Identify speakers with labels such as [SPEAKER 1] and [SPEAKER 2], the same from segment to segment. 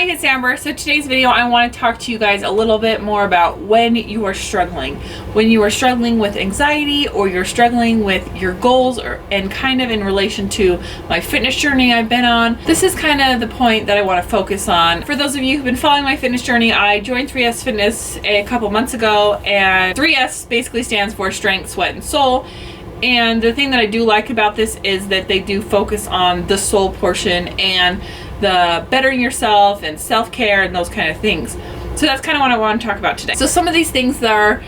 [SPEAKER 1] guys, it's Amber. So today's video, I want to talk to you guys a little bit more about when you are struggling. When you are struggling with anxiety or you're struggling with your goals and kind of in relation to my fitness journey I've been on. This is kind of the point that I want to focus on. For those of you who've been following my fitness journey, I joined 3S Fitness a couple months ago, and 3S basically stands for Strength, Sweat, and Soul. And the thing that I do like about this is that they do focus on the soul portion and the bettering yourself and self-care and those kind of things. So that's kind of what I want to talk about today. So some of these things are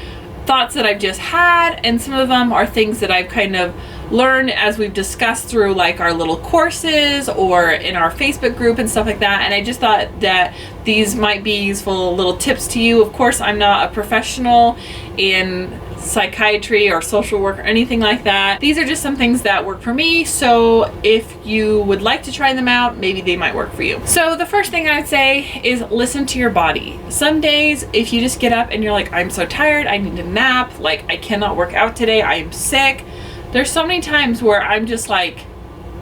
[SPEAKER 1] thoughts that I've just had, and some of them are things that I've kind of learned as we've discussed through like our little courses or in our Facebook group and stuff like that. And I just thought that these might be useful little tips to you. Of course, I'm not a professional in psychiatry or social work or anything like that. These are just some things that work for me. So if you would like to try them out, maybe they might work for you. So the first thing I'd say is listen to your body. Some days, if you just get up and you're like, I'm so tired, I need a nap, like I cannot work out today, I'm sick. There's so many times where I'm just like,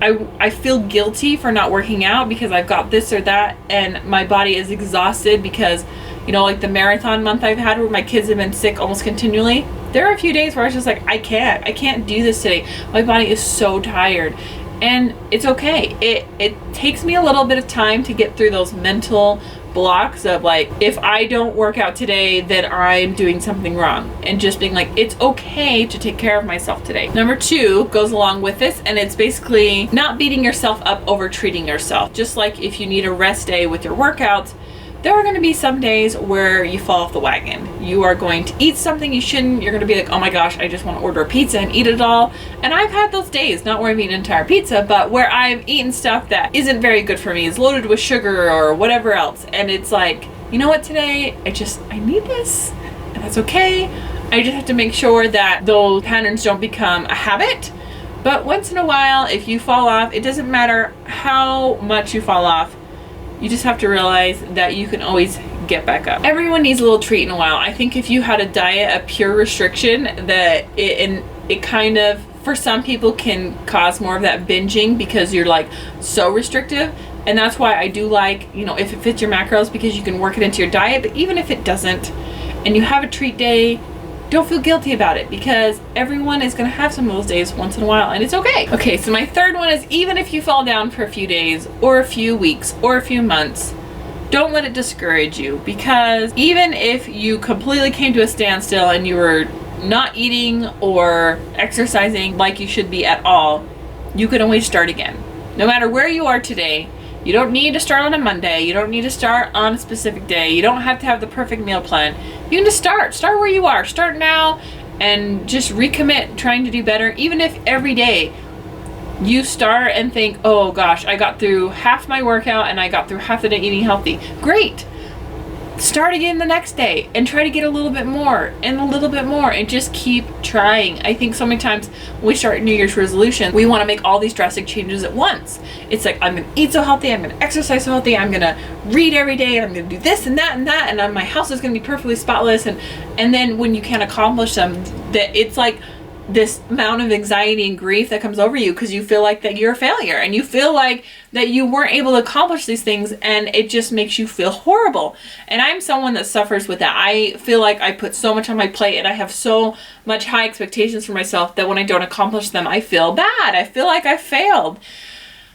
[SPEAKER 1] I feel guilty for not working out because I've got this or that, and my body is exhausted because, you know, like the marathon month I've had where my kids have been sick almost continually. There are a few days where I was just like, I can't do this today. My body is so tired. And it's okay. It takes me a little bit of time to get through those mental blocks of like, if I don't work out today, then I'm doing something wrong. And just being like, it's okay to take care of myself today. Number 2 goes along with this, and it's basically not beating yourself up over treating yourself. Just like if you need a rest day with your workouts, there are going to be some days where you fall off the wagon. You are going to eat something you shouldn't. You're going to be like, oh my gosh, I just want to order a pizza and eat it all. And I've had those days, not where I've eaten an entire pizza, but where I've eaten stuff that isn't very good for me, is loaded with sugar or whatever else. And it's like, you know what, today, I need this, and that's okay. I just have to make sure that those patterns don't become a habit. But once in a while, if you fall off, it doesn't matter how much you fall off. You just have to realize that you can always get back up. Everyone needs a little treat in a while. I think if you had a diet of pure restriction, that it kind of, for some people, can cause more of that binging because you're like so restrictive. And that's why I do like, you know, if it fits your macros, because you can work it into your diet. But even if it doesn't, and you have a treat day, don't feel guilty about it, because everyone is going to have some of those days once in a while, and it's okay. Okay, so my third one is, even if you fall down for a few days or a few weeks or a few months, don't let it discourage you, because even if you completely came to a standstill and you were not eating or exercising like you should be at all, you can always start again. No matter where you are today, you don't need to start on a Monday. You don't need to start on a specific day. You don't have to have the perfect meal plan. You can just start. Start where you are. Start now and just recommit trying to do better. Even if every day you start and think, oh gosh, I got through half my workout and I got through half the day eating healthy. Great. Start again the next day and try to get a little bit more and a little bit more, and just keep trying. I think so many times when we start New Year's resolution, we want to make all these drastic changes at once. It's like, I'm going to eat so healthy, I'm going to exercise so healthy, I'm going to read every day, and I'm going to do this and that and that, and my house is going to be perfectly spotless. And then when you can't accomplish them, that it's like this amount of anxiety and grief that comes over you because you feel like that you're a failure, and you feel like that you weren't able to accomplish these things, and it just makes you feel horrible. And I'm someone that suffers with that. I feel like I put so much on my plate and I have so much high expectations for myself that when I don't accomplish them, I feel bad. I feel like I failed.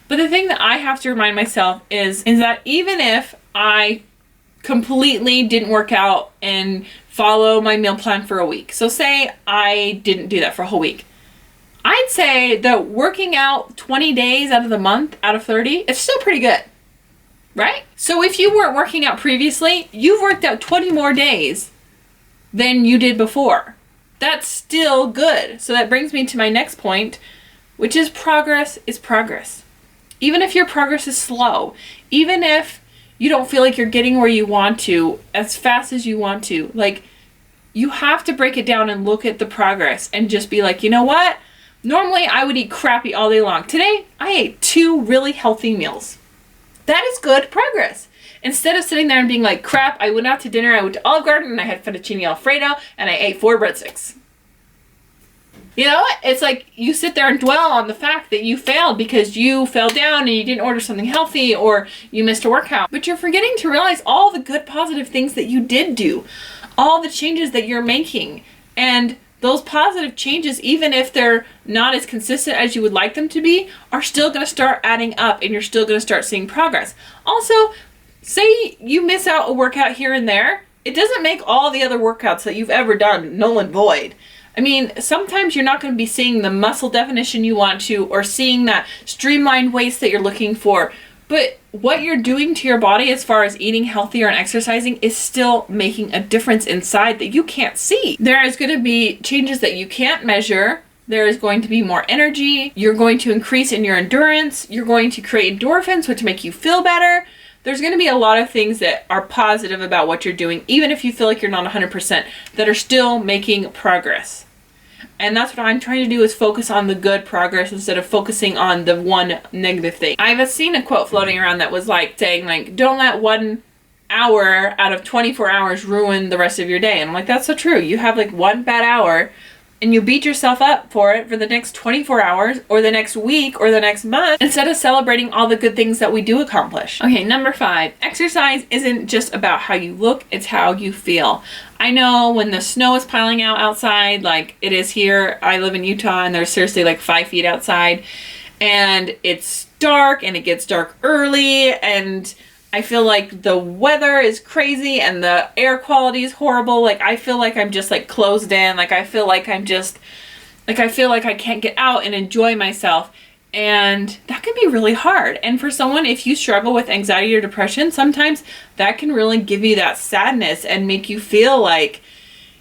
[SPEAKER 1] But the thing that I have to remind myself is that even if I completely didn't work out and follow my meal plan for a week. So say I didn't do that for a whole week. I'd say that working out 20 days out of the month, out of 30, is still pretty good, right? So if you weren't working out previously, you've worked out 20 more days than you did before. That's still good. So that brings me to my next point, which is progress is progress. Even if your progress is slow, even if you don't feel like you're getting where you want to as fast as you want to, like, you have to break it down and look at the progress and just be like, you know what? Normally I would eat crappy all day long. Today I ate 2 really healthy meals. That is good progress. Instead of sitting there and being like, crap, I went out to dinner, I went to Olive Garden and I had fettuccine Alfredo and I ate 4 breadsticks. You know, it's like you sit there and dwell on the fact that you failed because you fell down and you didn't order something healthy or you missed a workout. But you're forgetting to realize all the good positive things that you did do, all the changes that you're making. And those positive changes, even if they're not as consistent as you would like them to be, are still going to start adding up and you're still going to start seeing progress. Also, say you miss out a workout here and there, it doesn't make all the other workouts that you've ever done null and void. I mean, sometimes you're not going to be seeing the muscle definition you want to or seeing that streamlined waist that you're looking for. But what you're doing to your body as far as eating healthier and exercising is still making a difference inside that you can't see. There is going to be changes that you can't measure. There is going to be more energy. You're going to increase in your endurance. You're going to create endorphins, which make you feel better. There's going to be a lot of things that are positive about what you're doing, even if you feel like you're not 100%, that are still making progress. And that's what I'm trying to do, is focus on the good progress instead of focusing on the one negative thing. I've seen a quote floating around that was like saying like, don't let 1 hour out of 24 hours ruin the rest of your day. And I'm like, that's so true. You have like one bad hour and you beat yourself up for it for the next 24 hours or the next week or the next month instead of celebrating all the good things that we do accomplish. Okay, number 5, exercise isn't just about how you look, it's how you feel. I know when the snow is piling out outside, like it is here, I live in Utah and there's seriously like 5 feet outside and it's dark and it gets dark early and I feel like the weather is crazy and the air quality is horrible. Like I feel like I'm just like closed in. Like I feel like I'm just, like I feel like I can't get out and enjoy myself. And that can be really hard. And for someone, if you struggle with anxiety or depression, sometimes that can really give you that sadness and make you feel like,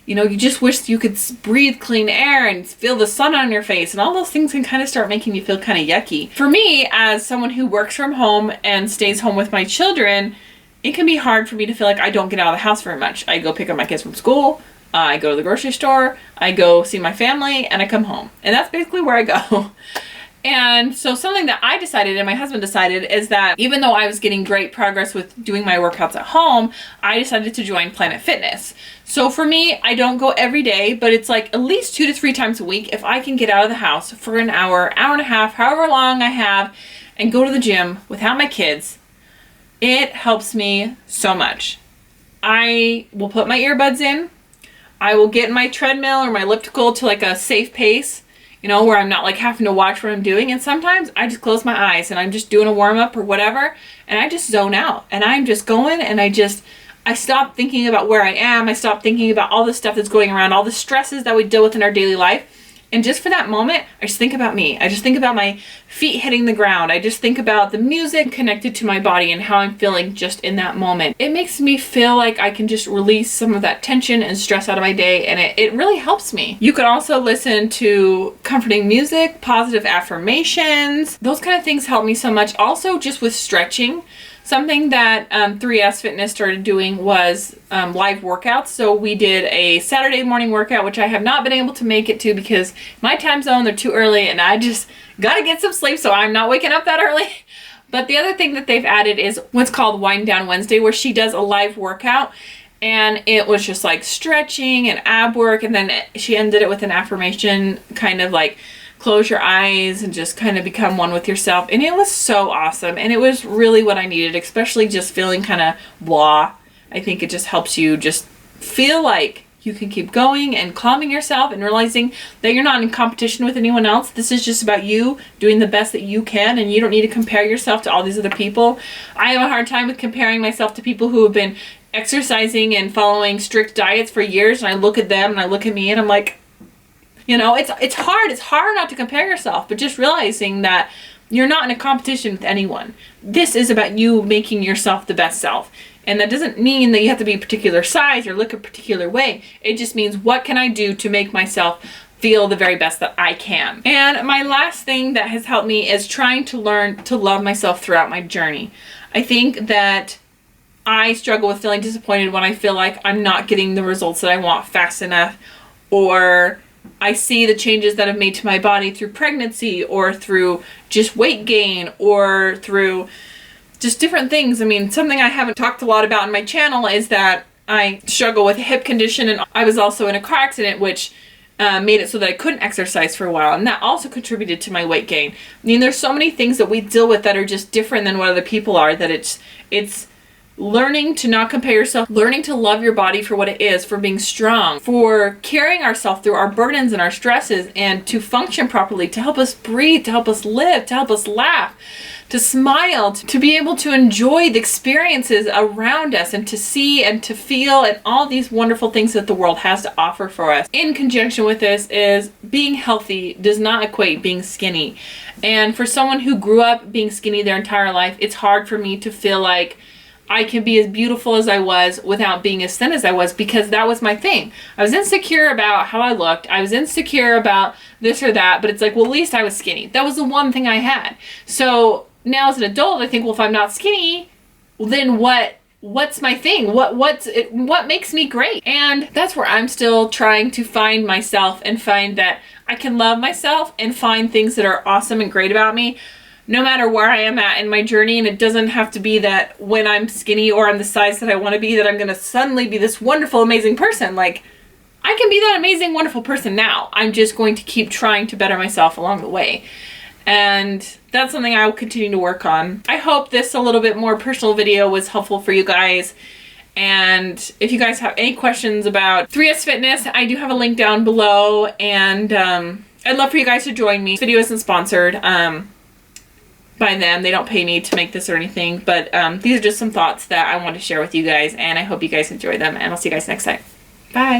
[SPEAKER 1] you know, you just wish you could breathe clean air and feel the sun on your face, and all those things can kind of start making you feel kind of yucky. For me, as someone who works from home and stays home with my children, it can be hard for me to feel like I don't get out of the house very much. I go pick up my kids from school, I go to the grocery store, I go see my family, and I come home. And that's basically where I go. And so something that I decided and my husband decided is that even though I was getting great progress with doing my workouts at home, I decided to join Planet Fitness. So for me, I don't go every day, but it's like at least 2 to 3 times a week if I can get out of the house for an hour, hour and a half, however long I have, and go to the gym without my kids. It helps me so much. I will put my earbuds in. I will get my treadmill or my elliptical to like a safe pace, you know, where I'm not like having to watch what I'm doing. And sometimes I just close my eyes and I'm just doing a warm up or whatever. And I just zone out and I'm just going and I stop thinking about where I am. I stop thinking about all the stuff that's going around, all the stresses that we deal with in our daily life. And just for that moment, I just think about me. I just think about my feet hitting the ground. I just think about the music connected to my body and how I'm feeling just in that moment. It makes me feel like I can just release some of that tension and stress out of my day, and it really helps me. You can also listen to comforting music, positive affirmations. Those kind of things help me so much. Also, just with stretching. Something that 3S Fitness started doing was live workouts. So we did a Saturday morning workout, which I have not been able to make it to because my time zone, they're too early and I just gotta get some sleep, so I'm not waking up that early. But the other thing that they've added is what's called Wind Down Wednesday, where she does a live workout. And it was just like stretching and ab work, and then she ended it with an affirmation, kind of like close your eyes and just kind of become one with yourself. And it was so awesome. And it was really what I needed, especially just feeling kind of blah. I think it just helps you just feel like you can keep going and calming yourself and realizing that you're not in competition with anyone else. This is just about you doing the best that you can, and you don't need to compare yourself to all these other people. I have a hard time with comparing myself to people who have been exercising and following strict diets for years, and I look at them and I look at me and I'm like, you know, it's hard. It's hard not to compare yourself, but just realizing that you're not in a competition with anyone. This is about you making yourself the best self. And that doesn't mean that you have to be a particular size or look a particular way. It just means, what can I do to make myself feel the very best that I can? And my last thing that has helped me is trying to learn to love myself throughout my journey. I think that I struggle with feeling disappointed when I feel like I'm not getting the results that I want fast enough, or I see the changes that I've made to my body through pregnancy or through just weight gain or through just different things. I mean, something I haven't talked a lot about in my channel is that I struggle with a hip condition, and I was also in a car accident, which made it so that I couldn't exercise for a while, and that also contributed to my weight gain. I mean, there's so many things that we deal with that are just different than what other people are, that it's learning to not compare yourself, learning to love your body for what it is, for being strong, for carrying ourselves through our burdens and our stresses, and to function properly, to help us breathe, to help us live, to help us laugh, to smile, to be able to enjoy the experiences around us, and to see and to feel, and all these wonderful things that the world has to offer for us. In conjunction with this is being healthy does not equate being skinny. And for someone who grew up being skinny their entire life, it's hard for me to feel like I can be as beautiful as I was without being as thin as I was, because that was my thing. I was insecure about how I looked. I was insecure about this or that, but it's like, well, at least I was skinny. That was the one thing I had. So now as an adult, I think, well, if I'm not skinny, well, then what's my thing? What makes me great? And that's where I'm still trying to find myself and find that I can love myself and find things that are awesome and great about me, no matter where I am at in my journey. And it doesn't have to be that when I'm skinny or I'm the size that I want to be, that I'm going to suddenly be this wonderful, amazing person. Like, I can be that amazing, wonderful person now. I'm just going to keep trying to better myself along the way. And that's something I will continue to work on. I hope this a little bit more personal video was helpful for you guys. And if you guys have any questions about 3S Fitness, I do have a link down below. And I'd love for you guys to join me. This video isn't sponsored by them. They don't pay me to make this or anything. But these are just some thoughts that I want to share with you guys. And I hope you guys enjoy them. And I'll see you guys next time. Bye.